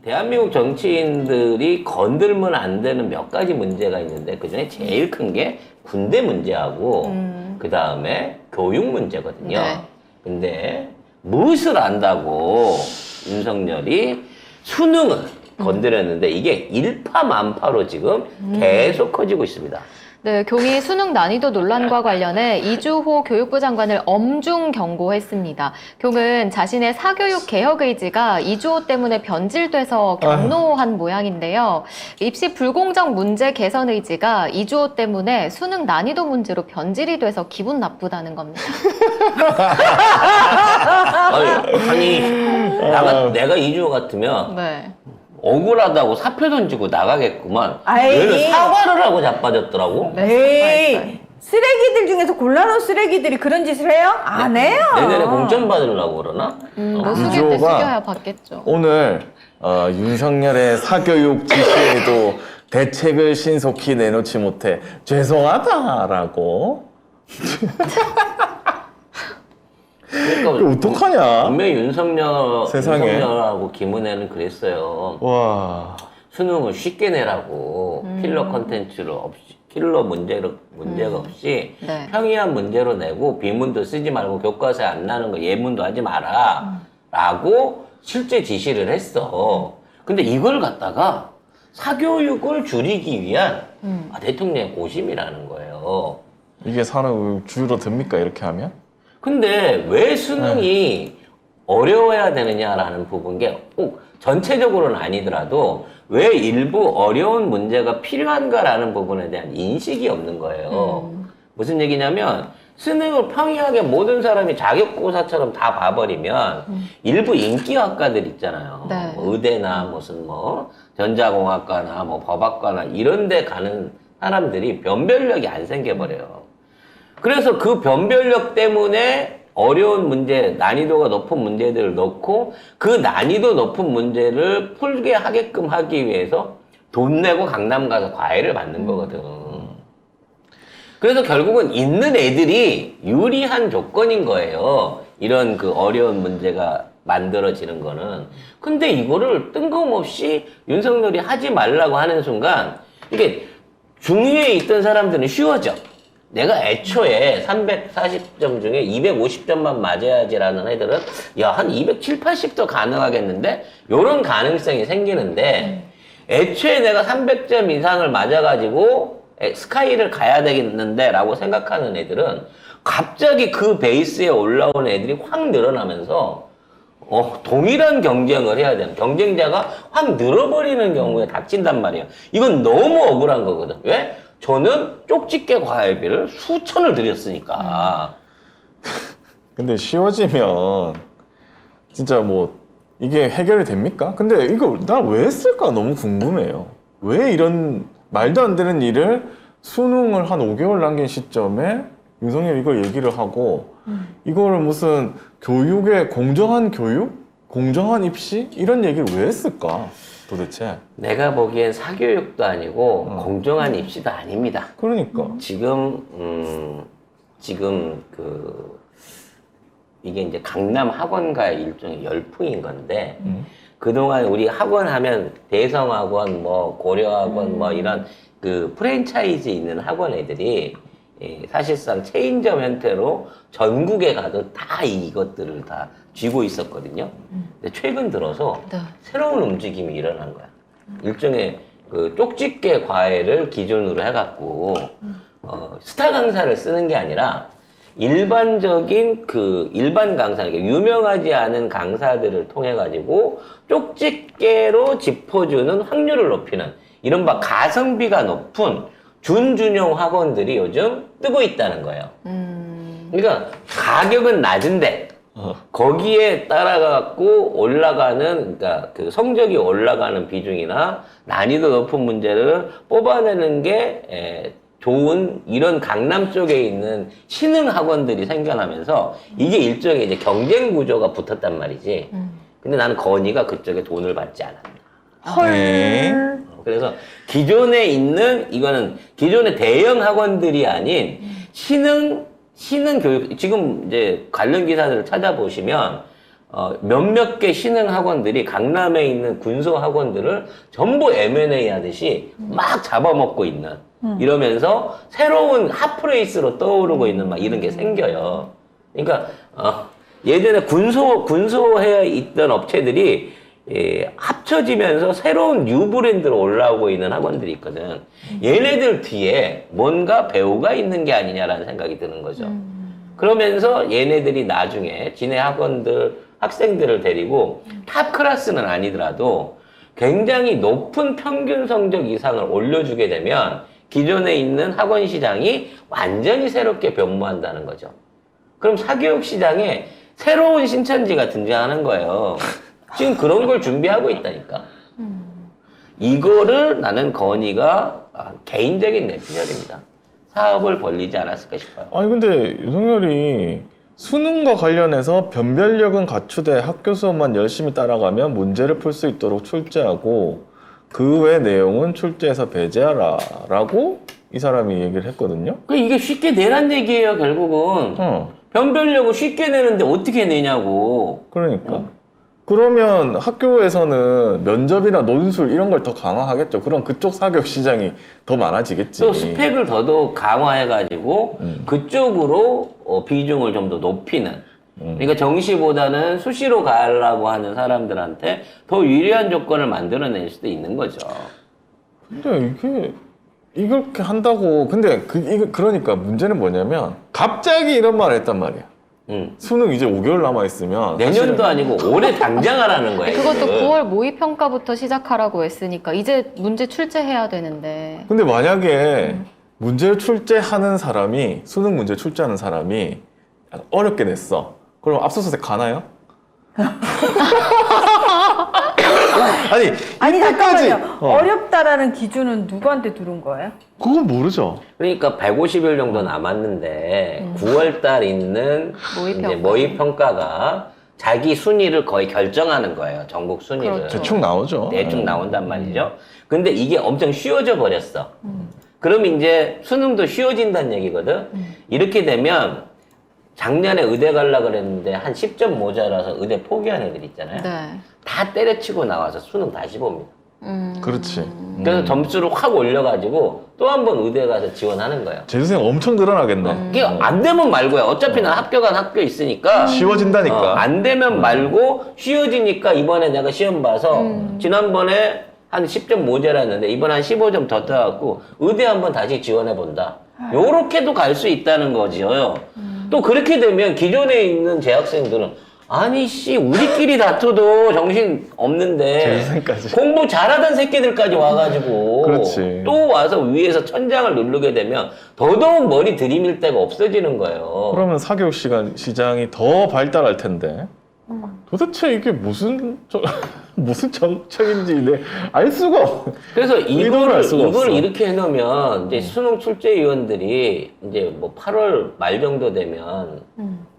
대한민국 정치인들이 건들면 안 되는 몇 가지 문제가 있는데 그중에 제일 큰 게 군대 문제하고 그 다음에 교육 문제거든요. 네. 근데 무엇을 안다고 윤석열이 수능을 건드렸는데 이게 일파만파로 지금 계속 커지고 있습니다. 네, 교미 수능 난이도 논란과 관련해 이주호 교육부 장관을 엄중 경고했습니다. 교는 자신의 사교육 개혁 의지가 이주호 때문에 변질돼서 경로한 모양인데요. 입시 불공정 문제 개선 의지가 이주호 때문에 수능 난이도 문제로 변질이 돼서 기분 나쁘다는 겁니다. 아니 내가 이주호 같으면 네. 억울하다고 사표 던지고 나가겠구만. 아이. 얘는 사과를 하고 자빠졌더라고. 에이, 쓰레기들 중에서 골라놓은 쓰레기들이 그런 짓을 해요? 안 해요. 내년에 공천 받으려고 그러나? 뭐 숙일 때 이주호가 숙여야 받겠죠. 오늘 윤석열의 사교육 지시에도 대책을 신속히 내놓지 못해 죄송하다라고. 그러니까 이거 어떡하냐? 분명히 세상에. 윤석열하고 김은혜는 그랬어요. 와. 수능을 쉽게 내라고 킬러 컨텐츠로 없이 킬러 문제가 없이 네. 평이한 문제로 내고 비문도 쓰지 말고 교과서에 안 나는 거 예문도 하지 마라 라고 실제 지시를 했어. 근데 이걸 갖다가 사교육을 줄이기 위한 대통령의 고심이라는 거예요. 이게 사람 줄어듭니까 이렇게 하면? 근데 왜 수능이 어려워야 되느냐라는 부분 게 꼭 전체적으로는 아니더라도 왜 일부 어려운 문제가 필요한가라는 부분에 대한 인식이 없는 거예요. 무슨 얘기냐면 수능을 평이하게 모든 사람이 자격고사처럼 다 봐버리면 일부 인기학과들 있잖아요. 네. 뭐 의대나 무슨 뭐 전자공학과나 뭐 법학과나 이런 데 가는 사람들이 변별력이 안 생겨버려요. 그래서 그 변별력 때문에 어려운 문제, 난이도가 높은 문제들을 넣고 그 난이도 높은 문제를 풀게 하게끔 하기 위해서 돈 내고 강남 가서 과외를 받는 거거든. 그래서 결국은 있는 애들이 유리한 조건인 거예요. 이런 그 어려운 문제가 만들어지는 거는. 근데 이거를 뜬금없이 윤석열이 하지 말라고 하는 순간 이게 중위에 있던 사람들은 쉬워져. 내가 애초에 340점 중에 250점만 맞아야지라는 애들은 야, 한 270, 80도 가능하겠는데? 요런 가능성이 생기는데 애초에 내가 300점 이상을 맞아가지고 스카이를 가야 되겠는데 라고 생각하는 애들은 갑자기 그 베이스에 올라오는 애들이 확 늘어나면서 동일한 경쟁을 해야 되는 경쟁자가 확 늘어버리는 경우에 닥친단 말이에요. 이건 너무 억울한 거거든. 왜? 저는 쪽집게 과외비를 수천을 들였으니까. 근데 쉬워지면 진짜 뭐 이게 해결이 됩니까? 근데 이거 나 왜 했을까 너무 궁금해요. 왜 이런 말도 안 되는 일을 수능을 한 5개월 남긴 시점에 윤석열 이걸 얘기를 하고 이거를 무슨 교육의 공정한 교육? 공정한 입시? 이런 얘기를 왜 했을까 도대체? 내가 보기엔 사교육도 아니고 공정한 입시도 아닙니다. 그러니까 지금 이게 이제 강남 학원가의 일종의 열풍인 건데 그동안 우리 학원 하면 대성학원, 뭐 고려학원, 뭐 이런 그 프랜차이즈 있는 학원 애들이 사실상 체인점 형태로 전국에 가도 다 이것들을 다 쥐고 있었거든요. 근데 최근 들어서 네. 새로운 움직임이 일어난 거야. 일종의 그 쪽집게 과외를 기준으로 해갖고 스타 강사를 쓰는 게 아니라 일반적인 그 일반 강사, 그러니까 유명하지 않은 강사들을 통해 가지고 쪽집게로 짚어주는 확률을 높이는 이른바 가성비가 높은 준준용 학원들이 요즘 뜨고 있다는 거예요. 그러니까 가격은 낮은데 거기에 따라갖고 올라가는, 그러니까 그 성적이 올라가는 비중이나 난이도 높은 문제를 뽑아내는 게 좋은 이런 강남 쪽에 있는 신흥 학원들이 생겨나면서 이게 일종의 이제 경쟁 구조가 붙었단 말이지. 근데 나는 건의가 그쪽에 돈을 받지 않았다. 헐. 그래서 기존에 있는 이거는 기존의 대형 학원들이 아닌 신흥 교육, 지금 이제 관련 기사들을 찾아보시면 몇몇 개 신흥 학원들이 강남에 있는 군소 학원들을 전부 M&A 하듯이 막 잡아먹고 있는 이러면서 새로운 핫플레이스로 떠오르고 있는 막 이런 게 생겨요. 그러니까 예전에 군소해 있던 업체들이 합쳐지면서 새로운 뉴 브랜드로 올라오고 있는 학원들이 있거든. 얘네들 뒤에 뭔가 배우가 있는 게 아니냐라는 생각이 드는 거죠. 그러면서 얘네들이 나중에 지네 학생들을 데리고 탑 클래스는 아니더라도 굉장히 높은 평균 성적 이상을 올려주게 되면 기존에 있는 학원 시장이 완전히 새롭게 변모한다는 거죠. 그럼 사교육 시장에 새로운 신천지가 등장하는 거예요. 지금 그런 걸 준비하고 있다니까. 이거를 나는 건의가 개인적인 내 피셜입니다. 사업을 벌리지 않았을까 싶어요. 아니 근데 윤석열이 수능과 관련해서 변별력은 갖추되 학교 수업만 열심히 따라가면 문제를 풀 수 있도록 출제하고 그 외 내용은 출제해서 배제하라 라고 이 사람이 얘기를 했거든요. 이게 쉽게 내란 얘기예요, 결국은. 변별력을 쉽게 내는데 어떻게 내냐고. 그러니까. 그러면 학교에서는 면접이나 논술 이런 걸 더 강화하겠죠. 그럼 그쪽 사교육 시장이 더 많아지겠지. 또 스펙을 더더욱 강화해가지고 그쪽으로 비중을 좀 더 높이는. 그러니까 정시보다는 수시로 가려고 하는 사람들한테 더 유리한 조건을 만들어낼 수도 있는 거죠. 근데 이렇게 한다고. 근데 그러니까 문제는 뭐냐면 갑자기 이런 말을 했단 말이야. 수능 이제 5개월 남아있으면 내년도 아니고 올해 당장 하라는 거예요. 그것도 지금. 9월 모의평가부터 시작하라고 했으니까 이제 문제 출제해야 되는데. 근데 만약에 문제를 출제하는 사람이 수능 문제 출제하는 사람이 어렵게 냈어. 그럼 압수수색 가나요? 아니 이때까지 잠깐만요. 어렵다라는 기준은 누구한테 두른 거예요? 그건 모르죠. 그러니까 150일 정도 남았는데 9월 달 있는 모의평가. 이제 모의평가가 자기 순위를 거의 결정하는 거예요. 전국 순위를. 그렇죠. 대충 나오죠. 대충 나온단 말이죠. 근데 이게 엄청 쉬워져 버렸어. 그럼 이제 수능도 쉬워진다는 얘기거든. 이렇게 되면 작년에 의대 가려고 그랬는데 한 10점 모자라서 의대 포기한 애들 있잖아요. 네. 다 때려치고 나와서 수능 다시 봅니다. 그렇지. 그래서 점수를 확 올려가지고 또 한 번 의대 가서 지원하는 거예요. 재수생 엄청 늘어나겠네. 이게 안 되면 말고요. 어차피 난 학교 간 학교 있으니까. 쉬워진다니까. 안 되면 말고 쉬워지니까 이번에 내가 시험 봐서 지난번에 한 10점 모자랐는데 이번에 한 15점 더 따갖고 의대 한번 다시 지원해본다. 요렇게도 갈 수 있다는 거지요. 또 그렇게 되면 기존에 있는 재학생들은 아니 우리끼리 다투도 정신 없는데 재수생까지. 공부 잘하던 새끼들까지 와가지고 그렇지. 또 와서 위에서 천장을 누르게 되면 더더욱 머리 들이밀 데가 없어지는 거예요. 그러면 사교육 시장이 더 발달할 텐데. 도대체 이게 무슨 정책인지 알 수가 없. 그래서 의도를 알 수가 이걸 없어. 이렇게 해놓으면 이제 수능 출제위원들이 이제 뭐 8월 말 정도 되면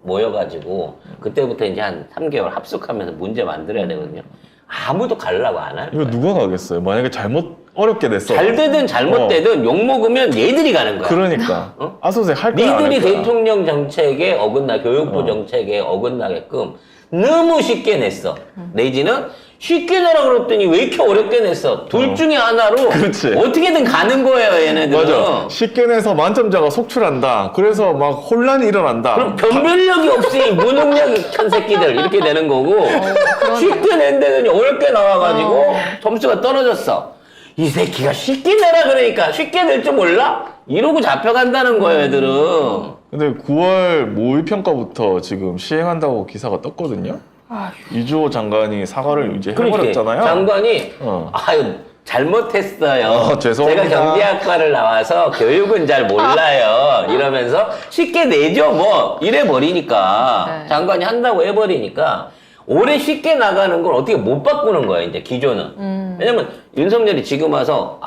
모여가지고 그때부터 이제 한 3개월 합숙하면서 문제 만들어야 되거든요. 아무도 가려고 안 할 이거 거예요. 누가 가겠어요? 만약에 어렵게 됐어. 잘 되든 잘못되든 욕먹으면 얘들이 가는 거야. 그러니까. 어? 압수수색 할 거야. 안 할 니들이 거야? 대통령 정책에 어긋나 교육부 정책에 어긋나게끔 너무 쉽게 냈어. 내지는 쉽게 내라 그랬더니 왜 이렇게 어렵게 냈어? 둘 중에 하나로 그렇지. 어떻게든 가는 거예요, 얘네들은. 맞아. 쉽게 내서 만점자가 속출한다. 그래서 막 혼란이 일어난다. 그럼 변별력이 없으니 무능력한 새끼들 이렇게 되는 거고 쉽게 낸다더니 어렵게 나와가지고 점수가 떨어졌어. 이 새끼가 쉽게 내라 그러니까 쉽게 낼 줄 몰라? 이러고 잡혀간다는 거예요, 애들은. 근데 9월 모의평가부터 지금 시행한다고 기사가 떴거든요. 이주호 장관이 사과를 이제 해버렸잖아요. 장관이 아유 잘못했어요. 죄송합니다. 제가 경제학과를 나와서 교육은 잘 몰라요. 이러면서 쉽게 내죠 뭐 이래 버리니까 네. 장관이 한다고 해버리니까 올해 쉽게 나가는 걸 어떻게 못 바꾸는 거예요 이제 기조는. 왜냐면 윤석열이 지금 와서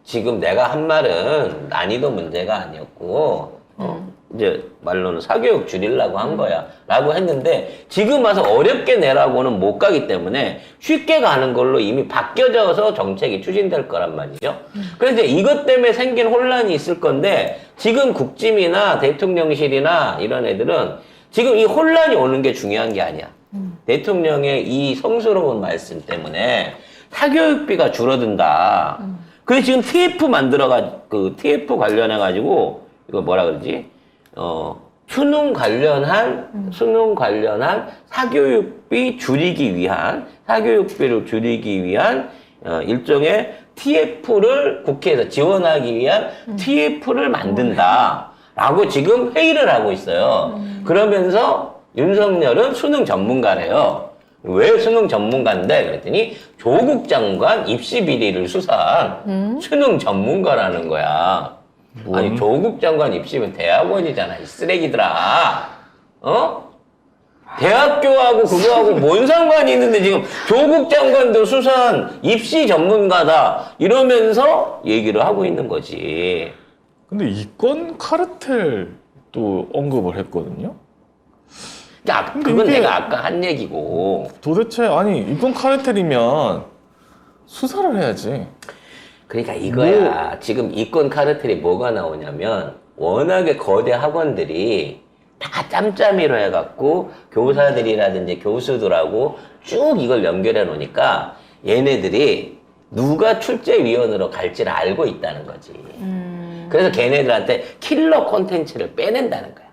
지금 내가 한 말은 난이도 문제가 아니었고 이제 말로는 사교육 줄이려고 한 거야 라고 했는데 지금 와서 어렵게 내라고는 못 가기 때문에 쉽게 가는 걸로 이미 바뀌어져서 정책이 추진될 거란 말이죠. 그래서 이제 이것 때문에 생긴 혼란이 있을 건데 지금 국짐이나 대통령실이나 이런 애들은 지금 이 혼란이 오는 게 중요한 게 아니야. 대통령의 이 성스러운 말씀 때문에 사교육비가 줄어든다. 그래서 지금 TF 관련해가지고, 이거 뭐라 그러지? 수능 관련한 사교육비를 줄이기 위한 일종의 TF를 국회에서 지원하기 위한 TF를 만든다라고 지금 회의를 하고 있어요. 그러면서 윤석열은 수능 전문가래요. 왜 수능 전문가인데? 그랬더니 조국 장관 입시 비리를 수사한 수능 전문가라는 거야. 아니 조국 장관 입시면 대학원이잖아, 이 쓰레기들아. 대학교하고 그거하고 뭔 상관이 있는데 지금 조국 장관도 수사한 입시 전문가다 이러면서 얘기를 하고 있는 거지. 근데 이건 카르텔도 언급을 했거든요. 야, 근데 그건 이게- 내가 아까 한 얘기고. 도대체 아니 이건 카르텔이면 수사를 해야지. 그러니까 이거야. 지금 이권 카르텔이 뭐가 나오냐면 워낙에 거대 학원들이 다 짬짬이로 해갖고 교사들이라든지 교수들하고 쭉 이걸 연결해 놓으니까 얘네들이 누가 출제위원으로 갈지를 알고 있다는 거지. 그래서 걔네들한테 킬러 콘텐츠를 빼낸다는 거야.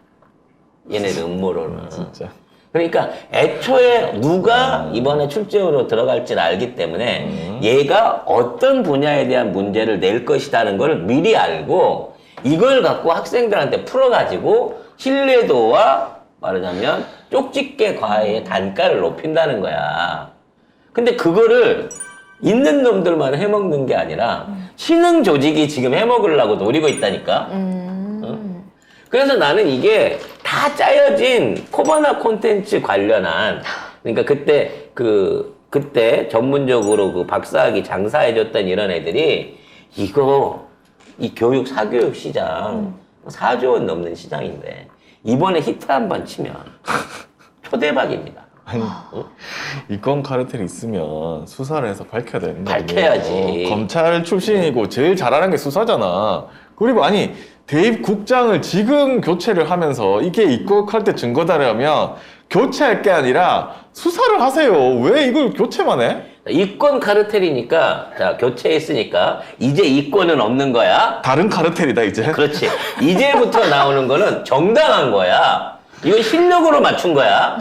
얘네들 음모론은. 진짜. 그러니까 애초에 누가 이번에 출제로 들어갈지를 알기 때문에 얘가 어떤 분야에 대한 문제를 낼 것이라는 걸 미리 알고 이걸 갖고 학생들한테 풀어가지고 신뢰도와 말하자면 쪽집게 과외의 단가를 높인다는 거야. 근데 그거를 있는 놈들만 해먹는 게 아니라 신흥 조직이 지금 해먹으려고 노리고 있다니까. 그래서 나는 이게 다 짜여진 코바나 콘텐츠 관련한, 그러니까 그때 전문적으로 그 박사학위 장사해줬던 이런 애들이 이 교육, 사교육 시장 4조 원 넘는 시장인데 이번에 히트 한 번 치면 초대박입니다. 아니 이건 카르텔이 있으면 수사를 해서 밝혀야 되는 거야. 밝혀야지. 검찰 출신이고 제일 잘하는 게 수사잖아. 그리고 아니 대입국장을 지금 교체를 하면서 이게 이건 카르텔 증거다라면 교체할 게 아니라 수사를 하세요. 왜 이걸 교체만 해? 이권 카르텔이니까, 자, 교체했으니까 이제 이권은 없는 거야. 다른 카르텔이다 이제. 그렇지. 이제부터 나오는 거는 정당한 거야. 이건 실력으로 맞춘 거야.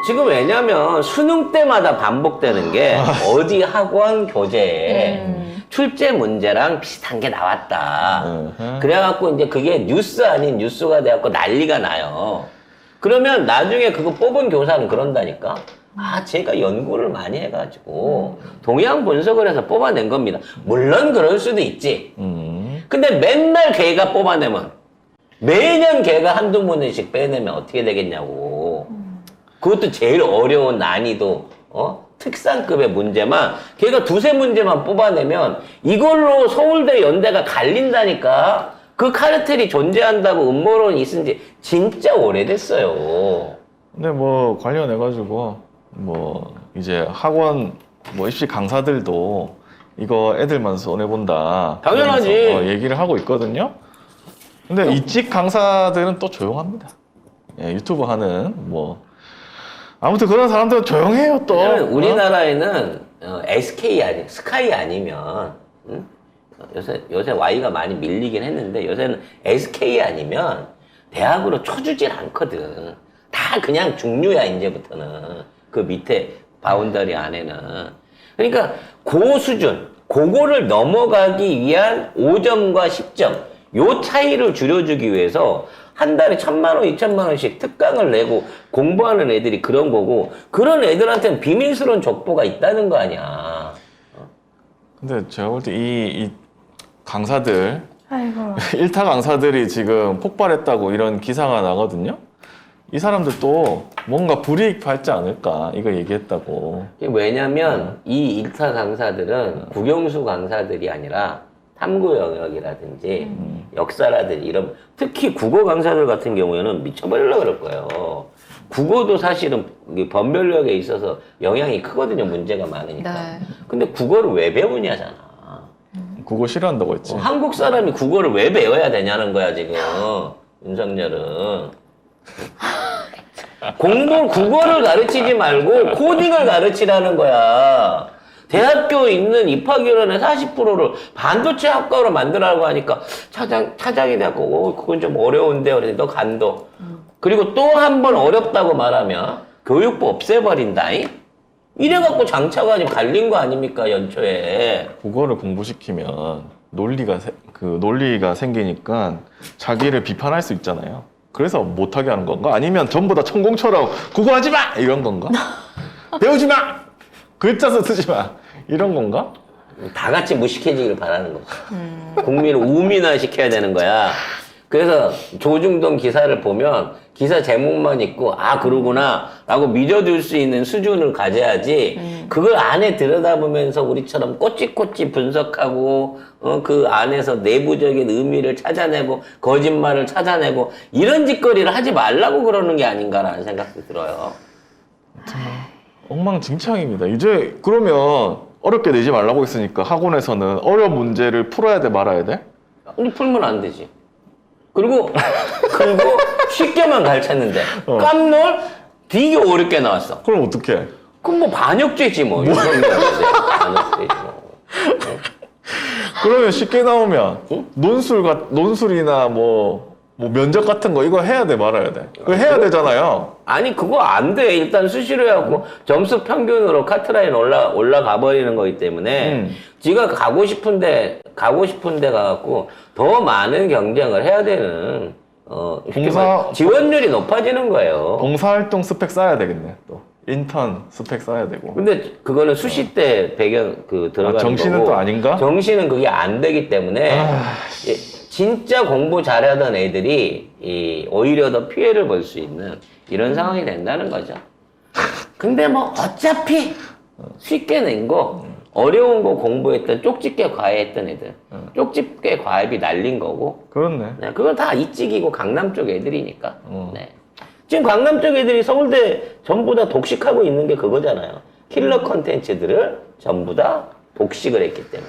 지금 왜냐면 수능 때마다 반복되는 게 어디 학원 교재에 출제 문제랑 비슷한 게 나왔다. 그래갖고 이제 그게 뉴스 아닌 뉴스가 돼갖고 난리가 나요. 그러면 나중에 그거 뽑은 교사는 그런다니까. 아, 제가 연구를 많이 해가지고 동향 분석을 해서 뽑아낸 겁니다. 물론 그럴 수도 있지. 근데 맨날 걔가 뽑아내면 매년 걔가 한두 문제씩 빼내면 어떻게 되겠냐고. 그것도 제일 어려운 난이도 특산급의 문제만 걔가 두세 문제만 뽑아내면 이걸로 서울대 연대가 갈린다니까. 그 카르텔이 존재한다고 음모론이 있은 지 진짜 오래됐어요. 근데 뭐 관련해가지고 뭐 이제 학원 뭐 입시 강사들도 이거 애들만 손해본다. 당연하지. 그러면서 얘기를 하고 있거든요. 근데 이직 강사들은 또 조용합니다. 예, 유튜브 하는 뭐 아무튼 그런 사람들은 조용해요 또. 왜냐면 우리나라에는 스카이 아니면 요새 Y가 많이 밀리긴 했는데 요새는 SK 아니면 대학으로 쳐주질 않거든. 다 그냥 중류야 이제부터는. 그 밑에 바운더리 안에는. 그러니까 고 수준, 그거를 넘어가기 위한 5점과 10점 요 차이를 줄여주기 위해서 한 달에 1,000만 원, 2,000만 원씩 특강을 내고 공부하는 애들이 그런 거고 그런 애들한테는 비밀스러운 족보가 있다는 거 아니야. 근데 제가 볼 때 이 강사들 아이고. 일타 강사들이 지금 폭발했다고 이런 기사가 나거든요. 이 사람들도 뭔가 불이익 받지 않을까 이거 얘기했다고. 왜냐면 이 일타 강사들은 국영수 강사들이 아니라 탐구 영역이라든지 역사라든지 이런 특히 국어 강사들 같은 경우에는 미쳐버리려고 그럴 거예요. 국어도 사실은 변별력에 있어서 영향이 크거든요. 문제가 많으니까. 네. 근데 국어를 왜 배우냐잖아. 그거 싫어한다고 했지. 한국 사람이 국어를 왜 배워야 되냐는 거야 지금 윤석열은. 국어를 가르치지 말고 코딩을 가르치라는 거야. 대학교 있는 입학인원의 40%를 반도체 학과로 만들라고 하니까 차장이 되고 그건 좀 어려운데 그래서 너 간도. 그리고 또 한 번 어렵다고 말하면 교육부 없애버린다잉. 이래갖고 장차관이 갈린 거 아닙니까 연초에. 국어를 공부시키면 논리가 생기니까 자기를 비판할 수 있잖아요. 그래서 못하게 하는 건가? 아니면 전부 다 천공처럼 국어 하지 마! 이런 건가? 배우지 마! 글자도 쓰지 마! 이런 건가? 다 같이 무식해지기를 바라는 거지. 국민을 우민화 시켜야 되는 거야. 그래서 조중동 기사를 보면 기사 제목만 읽고 아 그러구나 라고 믿어줄 수 있는 수준을 가져야지 그걸 안에 들여다보면서 우리처럼 꼬치꼬치 분석하고 그 안에서 내부적인 의미를 찾아내고 거짓말을 찾아내고 이런 짓거리를 하지 말라고 그러는 게 아닌가라는 생각도 들어요. 엉망진창입니다. 이제 그러면 어렵게 내지 말라고 했으니까 학원에서는 어려운 문제를 풀어야 돼 말아야 돼? 풀면 안 되지. 그리고 쉽게만 가르쳤는데 깜놀 되게 어렵게 나왔어. 그럼 어떡해? 그럼 뭐 반역죄지 뭐. 반역죄지 뭐. 그러면 쉽게 나오면 논술이나 뭐 면접 같은 거 이거 해야 돼 말아야 돼? 그거 해야 되잖아요. 아니 그거 안 돼. 일단 수시로 해갖고 점수 평균으로 카트라인 올라가 버리는 거기 때문에 지가 가고 싶은데 가갖고 더 많은 경쟁을 해야 되는 쉽게 말해 지원율이 높아지는 거예요. 봉사활동 스펙 쌓아야 되겠네. 또 인턴 스펙 쌓아야 되고. 근데 그거는 수시 때 들어가는 정시는 거고 또 아닌가? 정시는 그게 안 되기 때문에 진짜 공부 잘하던 애들이 오히려 더 피해를 볼 수 있는 이런 상황이 된다는 거죠. 근데 뭐 어차피 쉽게 낸 거 어려운 거 공부했던 쪽집게 과외했던 애들 쪽집게 과외비 날린 거고 그렇네. 네, 그건 다 이찍이고 강남 쪽 애들이니까 네. 지금 강남 쪽 애들이 서울대 전부 다 독식하고 있는 게 그거잖아요. 킬러 컨텐츠들을 전부 다 독식을 했기 때문에